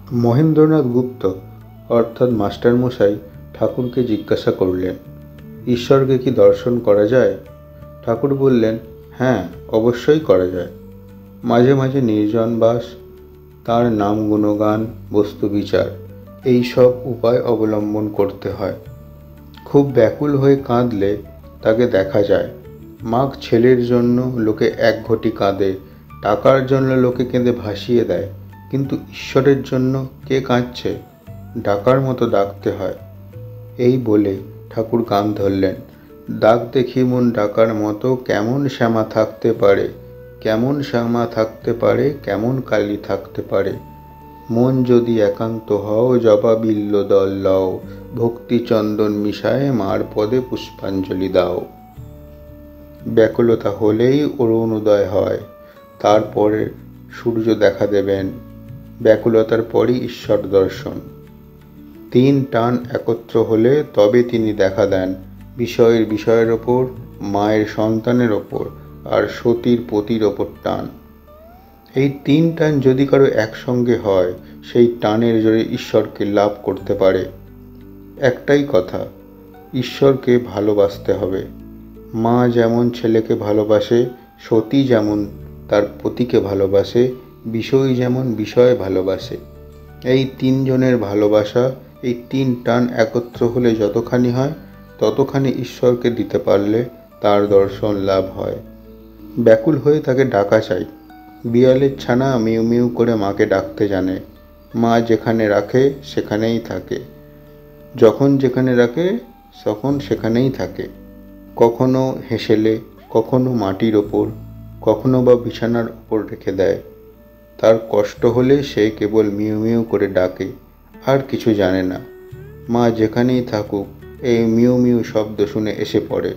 মহেন্দ্রনাথ গুপ্ত অর্থাৎ মাস্টারমশাই ঠাকুরকে জিজ্ঞাসা করলেন, ঈশ্বরকে কি দর্শন করা যায়? ঠাকুর বললেন, হ্যাঁ, অবশ্যই করা যায়। মাঝে মাঝে নির্জন বাস, তার নাম গুণগান, বস্তু বিচার, এই সব উপায় অবলম্বন করতে হয়। খুব ব্যাকুল হয়ে কাঁদলে তাকে দেখা যায়। মাগ ছেলের জন্য লোকে এক ঘটি কাঁদে, টাকার জন্য লোকে কেঁদে ভাসিয়ে দেয়, কিন্তু ঈশ্বরের জন্য কে কাঁদছে? ডাকার মতো ডাকতে হয়। এই বলে ঠাকুর গান ধরলেন, ডাক দেখি মন ডাকার মতো, কেমন শ্যামা থাকতে পারে, কেমন শ্যামা থাকতে পারে, কেমন কালী থাকতে পারে। মন যদি একান্ত হও, জবা বিল্ল দল লও, ভক্তি চন্দন মিশায় মার পদে পুষ্পাঞ্জলি দাও। ব্যাকুলতা হলেই অরুণোদয় হয়, তারপরে সূর্য দেখা দেবেন। ব্যাকুলতার পরই ঈশ্বর দর্শন। 3 টান একত্র হলে তবে তিনি দেখা দেন, বিষয়ের বিষয়ের ওপর, মায়ের সন্তানের ওপর, আর সতীর পতির ওপর টান। এই 3 টান যদি কারো একসঙ্গে হয়, সেই টানের জোরে ঈশ্বরকে লাভ করতে পারে। একটাই কথা, ঈশ্বরকে ভালোবাসতে হবে। মা যেমন ছেলেকে ভালোবাসে, সতী যেমন তার পতিকে ভালোবাসে, বিষয় যেমন বিষয় ভালোবাসে। এই 3 জনের ভালোবাসা, এই 3 টান একত্র হলে যতখানি হয়, ততখানি ঈশ্বরকে দিতে পারলে তার দর্শন লাভ হয়। ব্যাকুল হয়ে তাকে ডাকা চাই। বিড়ালের ছানা মিউ মিউ করে মাকে ডাকতে জানে। মা যেখানে রাখে সেখানেই থাকে, যখন যেখানে রাখে তখন সেখানেই থাকে। কখনো হেসেলে, কখনো মাটির ওপর, কখনো বা বিছানার ওপর রেখে দেয়। তার কষ্ট হলে সে কেবল মিউ মিউ করে ডাকে, আর কিছু জানে না। মা যেখানেই থাকুক, এই মিউ মিউ শব্দ শুনে এসে পড়ে।